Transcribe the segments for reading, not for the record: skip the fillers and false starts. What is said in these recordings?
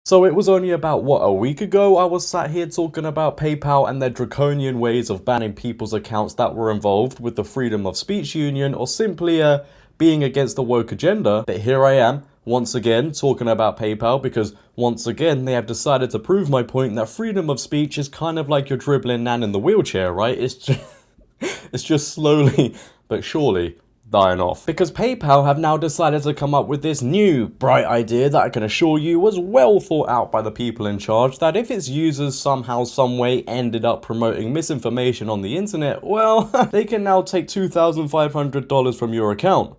So it was only about, what, a week ago I was sat here talking about PayPal and their draconian ways of banning people's accounts that were involved with the freedom of speech union or simply being against the woke agenda. But here I am, once again, talking about PayPal because, once again, they have decided to prove my point that freedom of speech is kind of like your dribbling nan in the wheelchair, right? It's just slowly but surely dying off. Because PayPal have now decided to come up with this new bright idea that I can assure you was well thought out by the people in charge, that if its users somehow, someway ended up promoting misinformation on the internet, well, they can now take $2,500 from your account.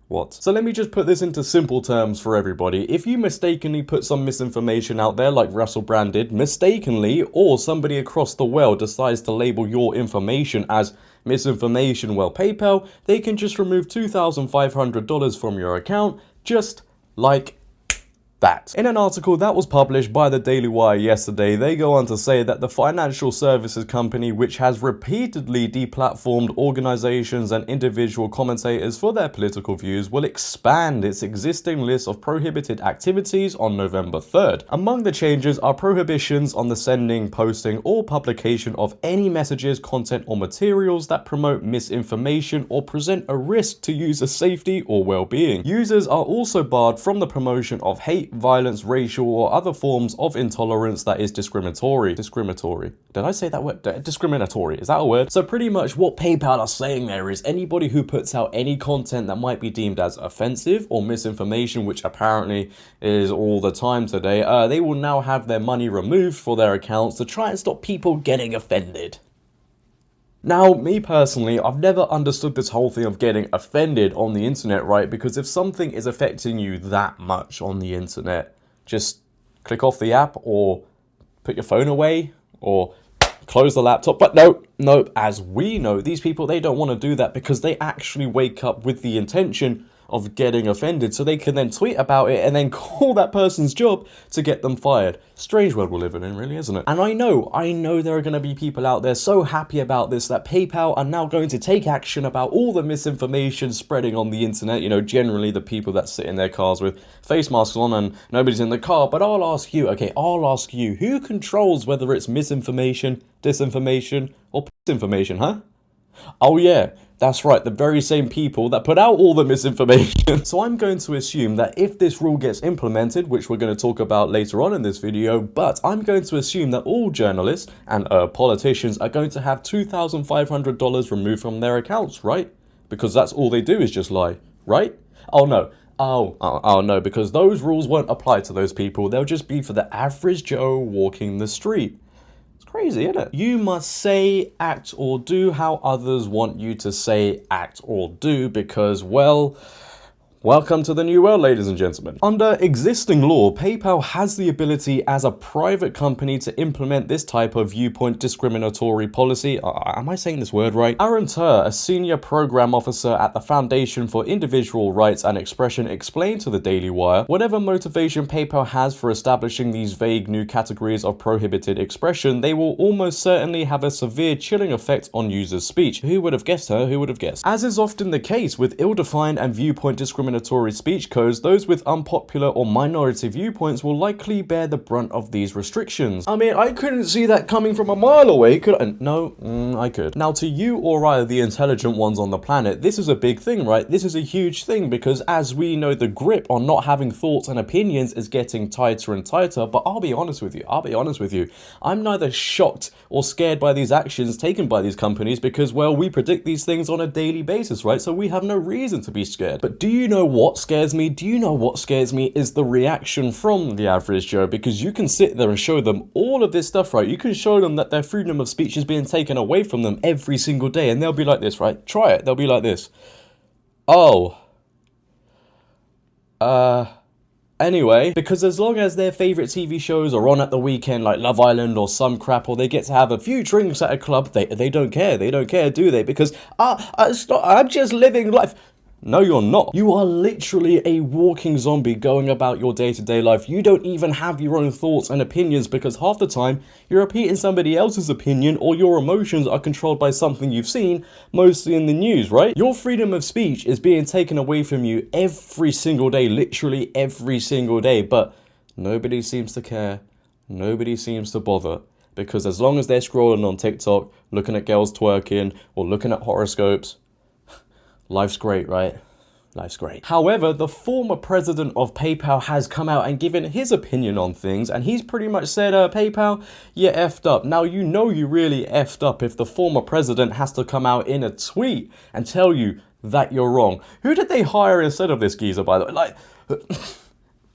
What? So let me just put this into simple terms for everybody. If you mistakenly put some misinformation out there like Russell Brand did, mistakenly, or somebody across the world decides to label your information as misinformation, well, PayPal, they can just remove $2,500 from your account, just like that. In an article that was published by the Daily Wire yesterday, they go on to say that the financial services company, which has repeatedly deplatformed organizations and individual commentators for their political views, will expand its existing list of prohibited activities on November 3rd. Among the changes are prohibitions on the sending, posting, or publication of any messages, content, or materials that promote misinformation or present a risk to user safety or well-being. Users are also barred from the promotion of hate, violence, racial, or other forms of intolerance that is discriminatory. Discriminatory. Did I say that word? Discriminatory. Is that a word? So pretty much what PayPal are saying there is anybody who puts out any content that might be deemed as offensive or misinformation, which apparently is all the time today, they will now have their money removed for their accounts to try and stop people getting offended. Now, me personally, I've never understood this whole thing of getting offended on the internet, right? Because if something is affecting you that much on the internet, just click off the app or put your phone away or close the laptop. But no, as we know, these people, they don't want to do that because they actually wake up with the intention of getting offended, so they can then tweet about it and then call that person's job to get them fired. Strange world we're living in, really, isn't it? And I know there are going to be people out there so happy about this that PayPal are now going to take action about all the misinformation spreading on the internet. You know, generally the people that sit in their cars with face masks on and nobody's in the car. But I'll ask you, who controls whether it's misinformation, disinformation, or information, huh? Oh yeah, that's right, the very same people that put out all the misinformation. So I'm going to assume that if this rule gets implemented, which we're going to talk about later on in this video, but I'm going to assume that all journalists and politicians are going to have $2,500 removed from their accounts, right? Because that's all they do is just lie, right? Oh no. Oh no, because those rules won't apply to those people. They'll just be for the average Joe walking the street. Crazy, isn't it? You must say, act, or do how others want you to say, act, or do because, well, welcome to the new world, ladies and gentlemen. Under existing law, PayPal has the ability as a private company to implement this type of viewpoint discriminatory policy. Am I saying this word right? Aaron Tur, a senior program officer at the Foundation for Individual Rights and Expression, explained to the Daily Wire, whatever motivation PayPal has for establishing these vague new categories of prohibited expression, they will almost certainly have a severe chilling effect on users' speech. Who would have guessed her? Who would have guessed? As is often the case with ill-defined and viewpoint discriminatory speech codes, those with unpopular or minority viewpoints will likely bear the brunt of these restrictions. I mean, I couldn't see that coming from a mile away, could I? No, I could. Now, to you or I, the intelligent ones on the planet, this is a big thing, right? This is a huge thing because, as we know, the grip on not having thoughts and opinions is getting tighter and tighter. But I'll be honest with you, I'm neither shocked or scared by these actions taken by these companies because, well, we predict these things on a daily basis, right? So we have no reason to be scared. But do you know what scares me? Do you know what scares me is the reaction from the average Joe, because you can sit there and show them all of this stuff, right? You can show them that their freedom of speech is being taken away from them every single day, and they'll be like this, right? Try it. They'll be like this. Anyway, because as long as their favorite TV shows are on at the weekend, like Love Island or some crap, or they get to have a few drinks at a club, they don't care. They don't care, do they? Because I'm just living life. No, you're not. You are literally a walking zombie going about your day-to-day life. You don't even have your own thoughts and opinions because half the time you're repeating somebody else's opinion or your emotions are controlled by something you've seen, mostly in the news, right? Your freedom of speech is being taken away from you every single day, literally every single day, but nobody seems to care. Nobody seems to bother. Because as long as they're scrolling on TikTok, looking at girls twerking, or looking at horoscopes, life's great, right? Life's great. However, the former president of PayPal has come out and given his opinion on things, and he's pretty much said, PayPal, you effed up. Now, you know you really effed up if the former president has to come out in a tweet and tell you that you're wrong. Who did they hire instead of this geezer, by the way? Like...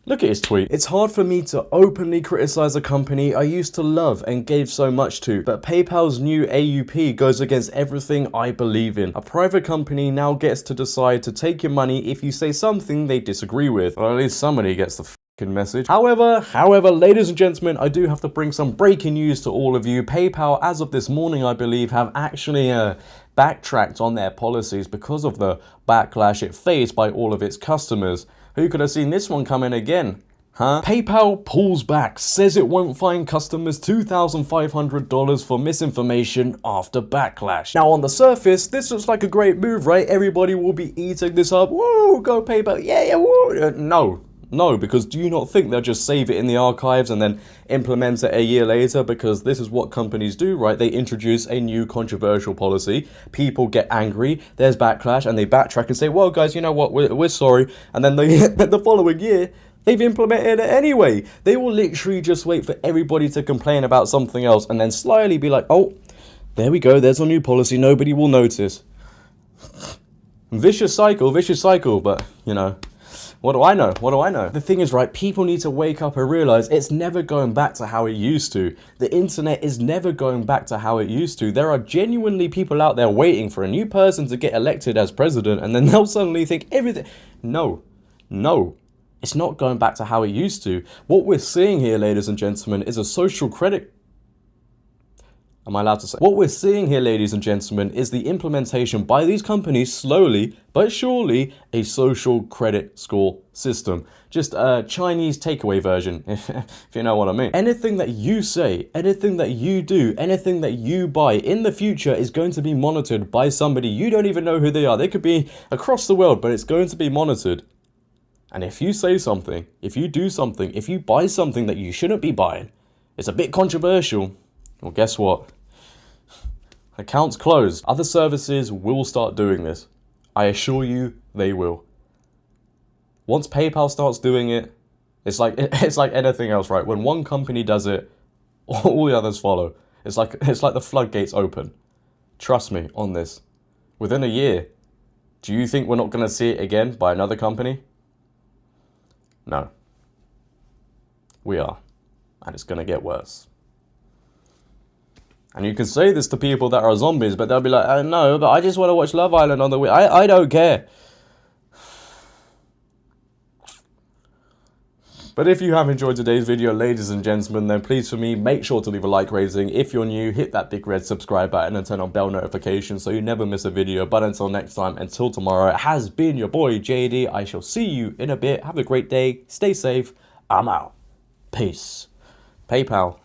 Look at his tweet. It's hard for me to openly criticize a company I used to love and gave so much to, but PayPal's new AUP goes against everything I believe in. A private company now gets to decide to take your money if you say something they disagree with. Or at least somebody gets the fucking message. However, ladies and gentlemen, I do have to bring some breaking news to all of you. PayPal, as of this morning, I believe, have actually backtracked on their policies because of the backlash it faced by all of its customers. Who could have seen this one coming again? Huh? PayPal pulls back, says it won't fine customers $2,500 for misinformation after backlash. Now on the surface, this looks like a great move, right? Everybody will be eating this up. Woo, go PayPal, yeah, woo. No, because do you not think they'll just save it in the archives and then implement it a year later? Because this is what companies do, right? They introduce a new controversial policy. People get angry, there's backlash, and they backtrack and say, well, guys, you know what, we're sorry. And then the following year, they've implemented it anyway. They will literally just wait for everybody to complain about something else and then slyly be like, oh, there we go, there's our new policy, nobody will notice. Vicious cycle, but, you know. What do I know? The thing is, right, people need to wake up and realize it's never going back to how it used to. The internet is never going back to how it used to. There are genuinely people out there waiting for a new person to get elected as president, and then they'll suddenly think everything... No. It's not going back to how it used to. What we're seeing here, ladies and gentlemen, is a social credit... Am I allowed to say? What we're seeing here, ladies and gentlemen, is the implementation by these companies, slowly but surely, a social credit score system. Just a Chinese takeaway version, if you know what I mean. Anything that you say, anything that you do, anything that you buy in the future is going to be monitored by somebody. You don't even know who they are. They could be across the world, but it's going to be monitored. And if you say something, if you do something, if you buy something that you shouldn't be buying, it's a bit controversial. Well, guess what? Accounts closed. Other services will start doing this. I assure you, they will. Once PayPal starts doing it, it's like anything else, right? When one company does it, all the others follow. It's like the floodgates open. Trust me on this. Within a year, do you think we're not going to see it again by another company? No. We are. And it's going to get worse. And you can say this to people that are zombies, but they'll be like, no, but I just want to watch Love Island on the week. I don't care. But if you have enjoyed today's video, ladies and gentlemen, then please for me, make sure to leave a like rating. If you're new, hit that big red subscribe button and turn on bell notifications so you never miss a video. But until next time, until tomorrow, it has been your boy, JD. I shall see you in a bit. Have a great day. Stay safe. I'm out. Peace. PayPal.